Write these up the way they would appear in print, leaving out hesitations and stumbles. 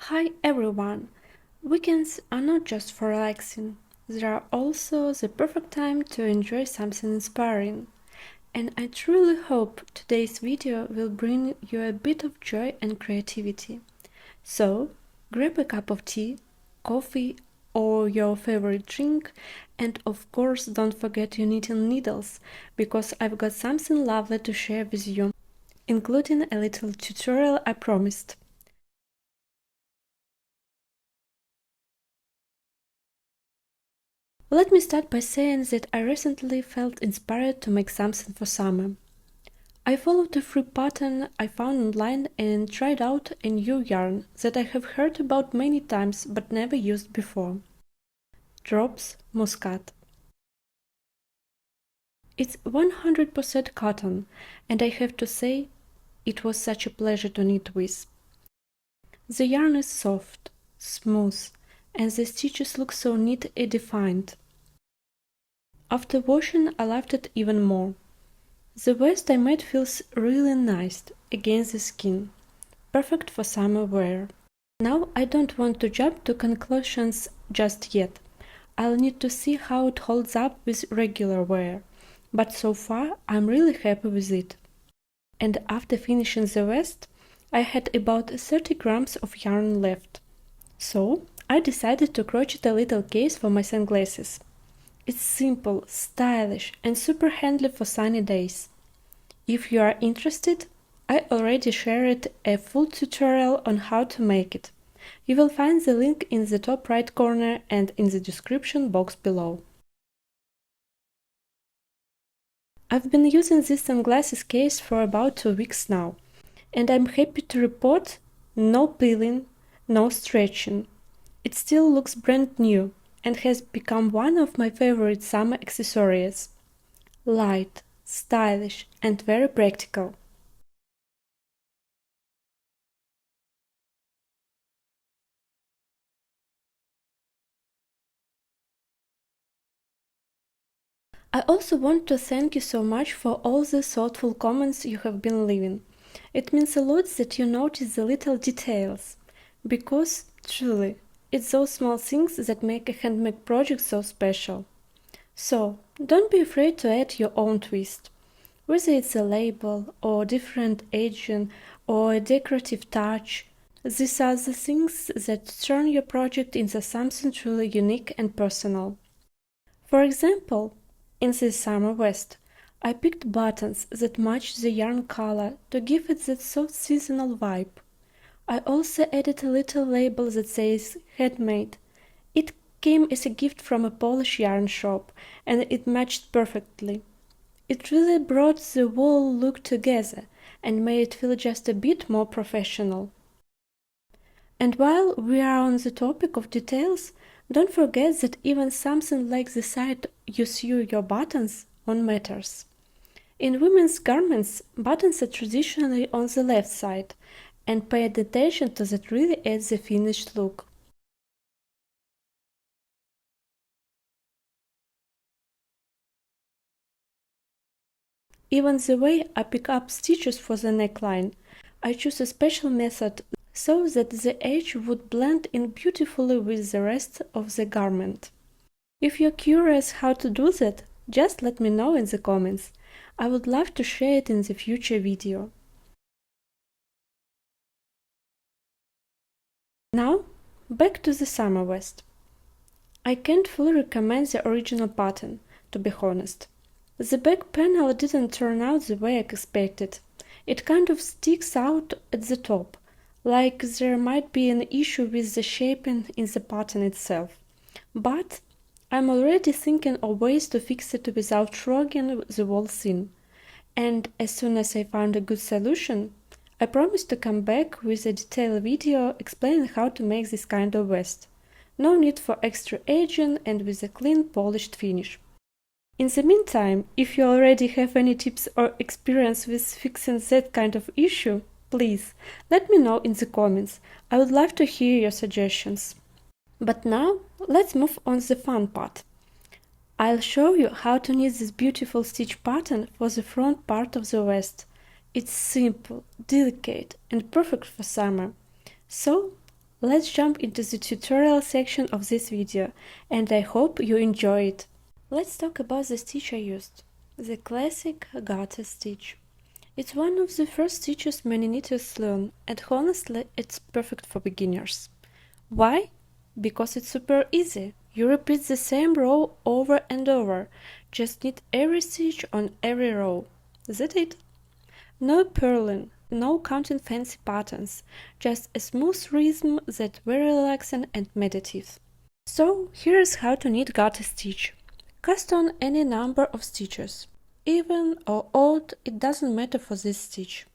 Hi everyone! Weekends are not just for relaxing, they are also the perfect time to enjoy something inspiring. And I truly hope today's video will bring you a bit of joy and creativity. So, grab a cup of tea, coffee, or your favorite drink, and of course don't forget your knitting needles, because I've got something lovely to share with you, including a little tutorial I promised. Let me start by saying that I recently felt inspired to make something for summer. I followed a free pattern I found online and tried out a new yarn that I have heard about many times but never used before. DROPS Muskat. It's 100% cotton, and I have to say, it was such a pleasure to knit with. The yarn is soft, smooth, and the stitches look so neat and defined. After washing, I loved it even more. The vest I made feels really nice against the skin, perfect for summer wear. Now I don't want to jump to conclusions just yet. I'll need to see how it holds up with regular wear, but so far I'm really happy with it. And after finishing the vest, I had about 30 grams of yarn left. So I decided to crochet a little case for my sunglasses. It's simple, stylish, and super handy for sunny days. If you are interested, I already shared a full tutorial on how to make it. You will find the link in the top right corner and in the description box below. I've been using this sunglasses case for about 2 weeks now, and I'm happy to report no peeling, no stretching. It still looks brand new and has become one of my favorite summer accessories. Light, stylish, and very practical. I also want to thank you so much for all the thoughtful comments you have been leaving. It means a lot that you notice the little details, because, truly, it's those small things that make a handmade project so special. So, don't be afraid to add your own twist. Whether it's a label, or different edging, or a decorative touch, these are the things that turn your project into something truly unique and personal. For example, in this summer vest, I picked buttons that match the yarn color to give it that soft seasonal vibe. I also added a little label that says handmade. It came as a gift from a Polish yarn shop, and it matched perfectly. It really brought the whole look together and made it feel just a bit more professional. And while we are on the topic of details, don't forget that even something like the side you sew your buttons on matters. In women's garments, buttons are traditionally on the left side, and pay attention to that really adds the finished look. Even the way I pick up stitches for the neckline, I choose a special method so that the edge would blend in beautifully with the rest of the garment. If you're curious how to do that, just let me know in the comments. I would love to share it in the future video. Now, back to the summer vest. I can't fully recommend the original pattern, to be honest. The back panel didn't turn out the way I expected. It kind of sticks out at the top, like there might be an issue with the shaping in the pattern itself. But I'm already thinking of ways to fix it without shrugging the whole thing. And as soon as I found a good solution, I promise to come back with a detailed video explaining how to make this kind of vest. No need for extra edging and with a clean, polished finish. In the meantime, if you already have any tips or experience with fixing that kind of issue, please let me know in the comments. I would love to hear your suggestions. But now, let's move on to the fun part. I'll show you how to knit this beautiful stitch pattern for the front part of the vest. It's simple, delicate, and perfect for summer. So, let's jump into the tutorial section of this video, and I hope you enjoy it. Let's talk about the stitch I used, the classic garter stitch. It's one of the first stitches many knitters learn, and honestly, it's perfect for beginners. Why? Because it's super easy. You repeat the same row over and over, just knit every stitch on every row. That's it. No purling, no counting fancy patterns, just a smooth rhythm that's very relaxing and meditative. So here's how to knit garter stitch. Cast on any number of stitches. Even or odd, it doesn't matter for this stitch.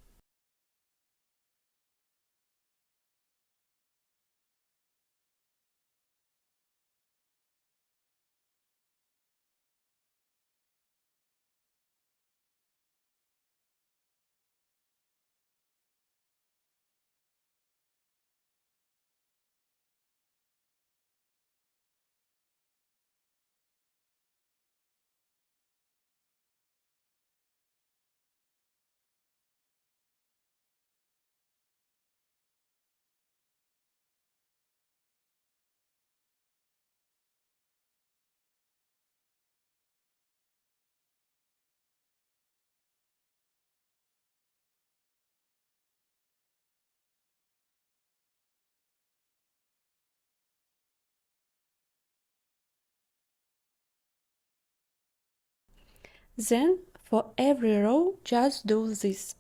Then, for every row, just do this.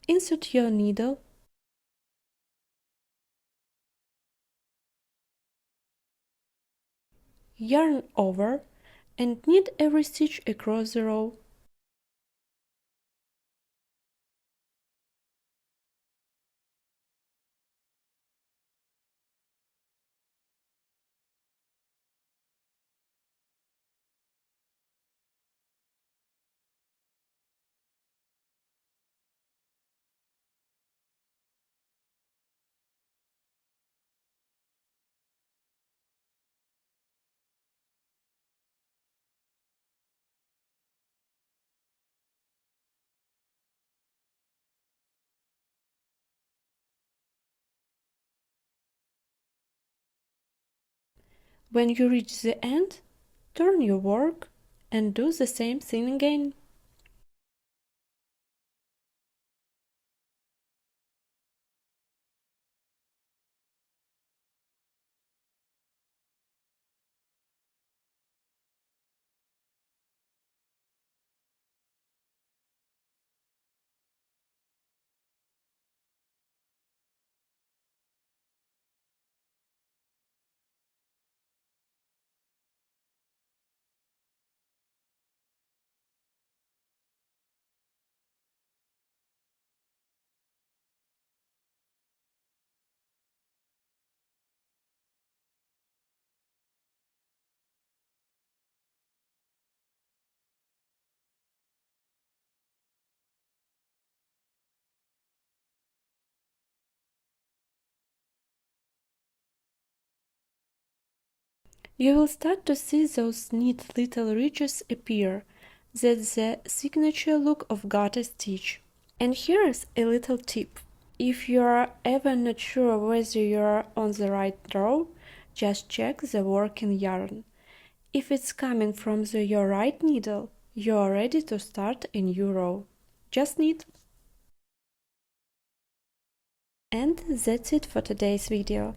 Insert your needle, yarn over, and knit every stitch across the row. When you reach the end, turn your work and do the same thing again. You will start to see those neat little ridges appear. That's the signature look of garter stitch. And here's a little tip. If you are ever not sure whether you are on the right row, just check the working yarn. If it's coming from your right needle, you are ready to start a new row. Just knit. And that's it for today's video.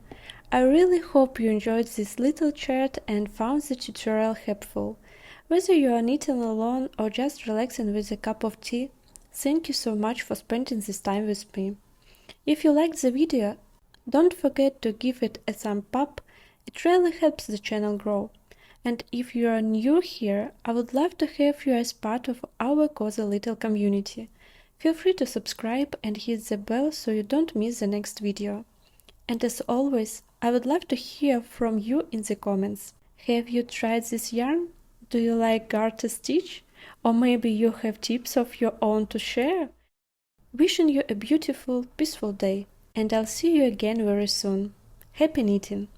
I really hope you enjoyed this little chat and found the tutorial helpful. Whether you are knitting alone or just relaxing with a cup of tea, thank you so much for spending this time with me. If you liked the video, don't forget to give it a thumb up, it really helps the channel grow. And if you are new here, I would love to have you as part of our cozy little community. Feel free to subscribe and hit the bell so you don't miss the next video. And as always, I would love to hear from you in the comments. Have you tried this yarn? Do you like garter stitch? Or maybe you have tips of your own to share? Wishing you a beautiful, peaceful day, and I'll see you again very soon. Happy knitting!